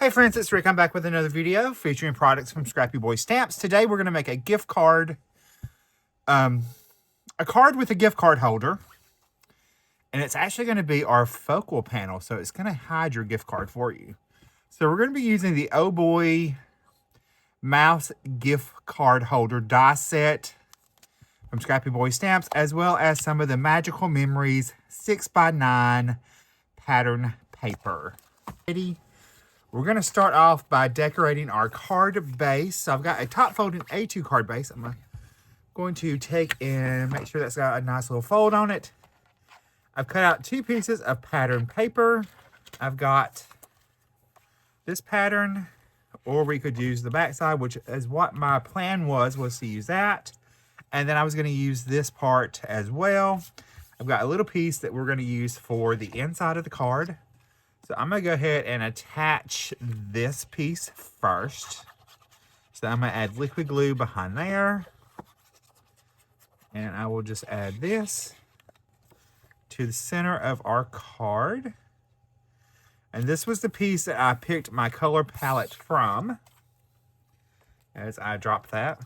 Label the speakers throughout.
Speaker 1: Hey friends, it's Rick. I'm back with another video featuring products from Scrappy Boy Stamps. Today we're going to make a gift card, a card with a gift card holder. And it's actually going to be our focal panel, so it's going to hide your gift card for you. So we're going to be using the Oh Boy Mouse gift card holder die set from Scrappy Boy Stamps, as well as some of the Magical Memories 6x9 pattern paper. Ready? We're going to start off by decorating our card base. So I've got a top folding A2 card base. I'm going to take and make sure that's got a nice little fold on it. I've cut out 2 pieces of pattern paper. I've got this pattern, or we could use the backside, which is what my plan was to use that. And then I was going to use this part as well. I've got a little piece that we're going to use for the inside of the card. So I'm going to go ahead and attach this piece first. So I'm going to add liquid glue behind there. And I will just add this to the center of our card. And this was the piece that I picked my color palette from. As I drop that,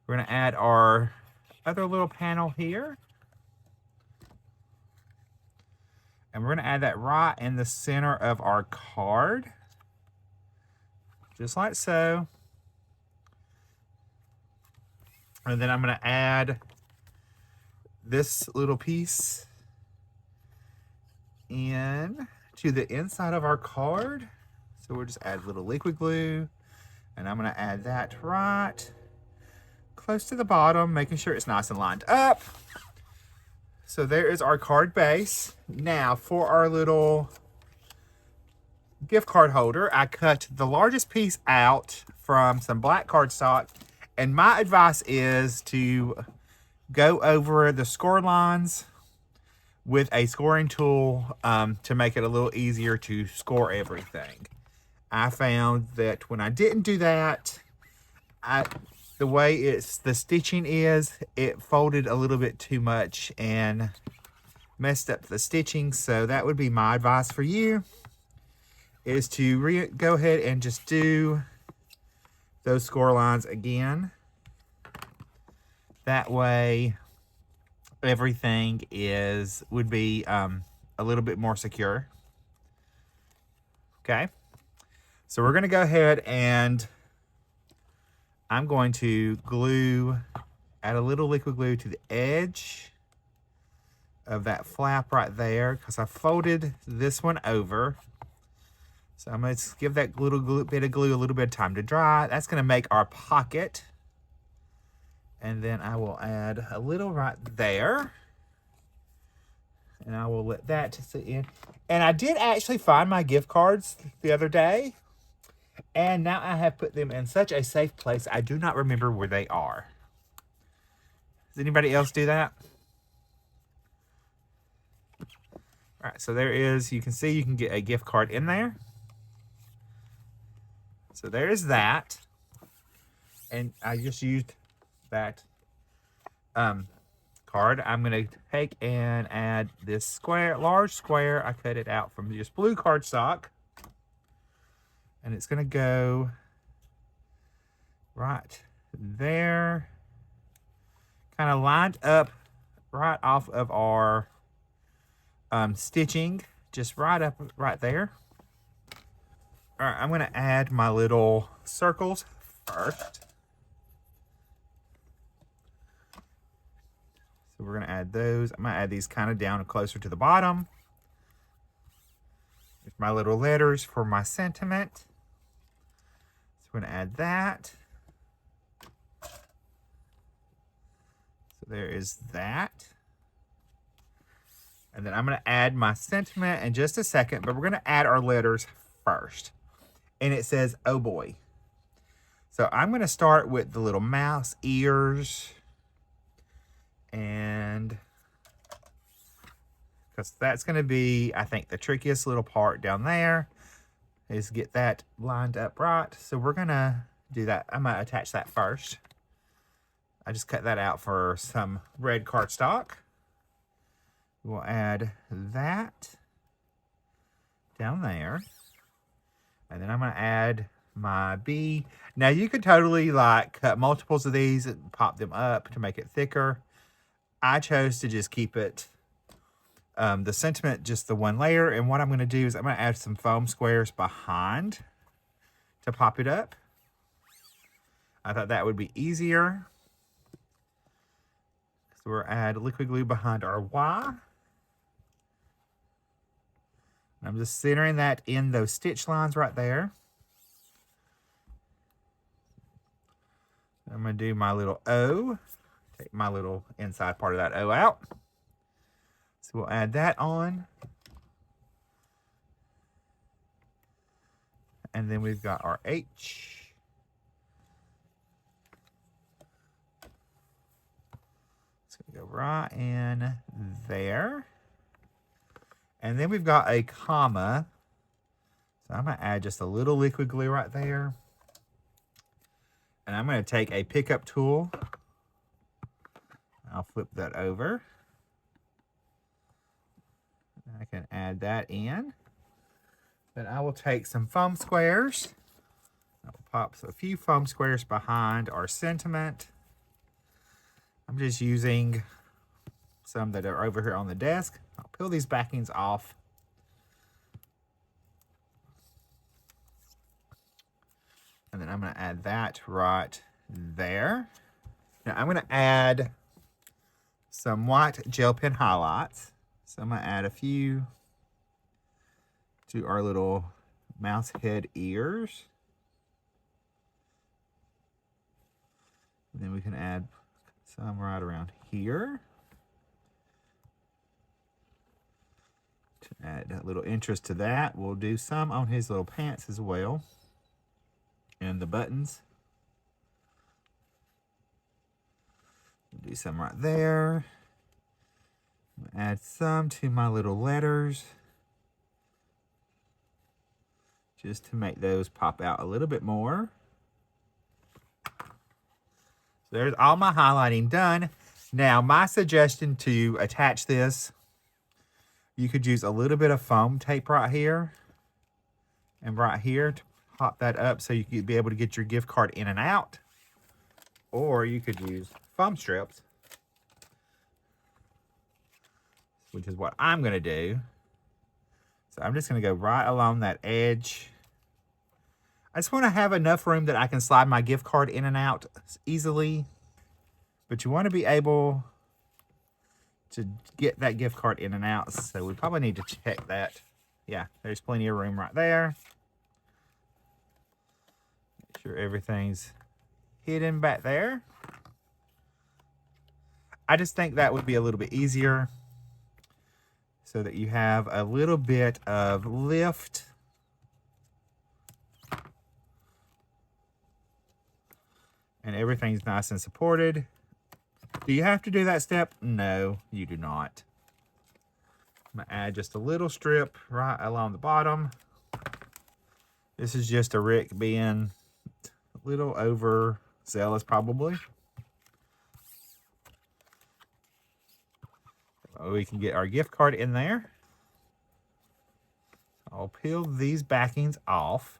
Speaker 1: we're going to add our other little panel here. And we're going to add that right in the center of our card. Just like so. And then I'm going to add this little piece in to the inside of our card. So we'll just add a little liquid glue. And I'm going to add that right close to the bottom, making sure it's nice and lined up. So there is our card base. Now for our little gift card holder, I cut the largest piece out from some black cardstock. And my advice is to go over the score lines with a scoring tool to make it a little easier to score everything. I found that when I didn't do that, the way the stitching is, it folded a little bit too much and messed up the stitching. So that would be my advice for you, is to go ahead and just do those score lines again. That way everything would be a little bit more secure. Okay, so we're going to go ahead and I'm going to add a little liquid glue to the edge of that flap right there, because I folded this one over. So I'm going to give that little bit of glue a little bit of time to dry. That's going to make our pocket. And then I will add a little right there. And I will let that sit in. And I did actually find my gift cards the other day. And now I have put them in such a safe place, I do not remember where they are. Does anybody else do that? All right, so there is, you can see you can get a gift card in there. So there's that. And I just used that card. I'm going to take and add this large square. I cut it out from just blue cardstock. And it's going to go right there, kind of lined up right off of our stitching, just right there. All right, I'm going to add my little circles first. So we're going to add those. I'm going to add these kind of down closer to the bottom. There's my little letters for my sentiment. I'm going to add that. So there is that. And then I'm going to add my sentiment in just a second, but we're going to add our letters first. And it says, oh boy. So I'm going to start with the little mouse ears. And because that's going to be, I think, the trickiest little part down there. Is get that lined up right. So we're gonna do that. I'm gonna attach that first. I just cut that out for some red cardstock. We'll add that down there. And then I'm going to add my B. Now you could totally like cut multiples of these and pop them up to make it thicker. I chose to just keep it the sentiment just the one layer. And what I'm going to do is I'm going to add some foam squares behind to pop it up. I thought that would be easier. So we'll add liquid glue behind our Y. I'm just centering that in those stitch lines right there. I'm going to do my little O. Take my little inside part of that O out. So we'll add that on. And then we've got our H. It's going to go right in there. And then we've got a comma. So I'm going to add just a little liquid glue right there. And I'm going to take a pickup tool. I'll flip that over. I can add that in. Then I will take some foam squares. I'll pop a few foam squares behind our sentiment. I'm just using some that are over here on the desk. I'll peel these backings off. And then I'm going to add that right there. Now I'm going to add some white gel pen highlights. So I'm going to add a few to our little mouse head ears. And then we can add some right around here. To add a little interest to that, we'll do some on his little pants as well. And the buttons. We'll do some right there. Add some to my little letters. Just to make those pop out a little bit more. So there's all my highlighting done. Now my suggestion to attach this, you could use a little bit of foam tape right here and right here to pop that up so you could be able to get your gift card in and out. Or you could use foam strips, which is what I'm going to do. So I'm just going to go right along that edge. I just want to have enough room that I can slide my gift card in and out easily. But you want to be able to get that gift card in and out. So we probably need to check that. Yeah, there's plenty of room right there. Make sure everything's hidden back there. I just think that would be a little bit easier so that you have a little bit of lift. And everything's nice and supported. Do you have to do that step? No, you do not. I'm going to add just a little strip right along the bottom. This is just a Rick being a little overzealous probably. We can get our gift card in there. I'll peel these backings off.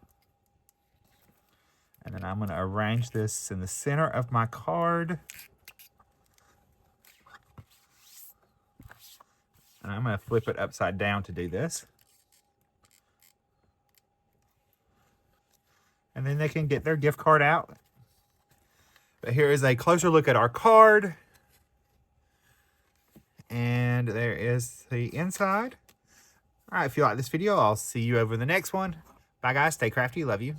Speaker 1: And then I'm going to arrange this in the center of my card. And I'm going to flip it upside down to do this. And then they can get their gift card out. But here is a closer look at our card. And there is the inside. All right, if you like this video, I'll see you over the next one. Bye, guys. Stay crafty. Love you.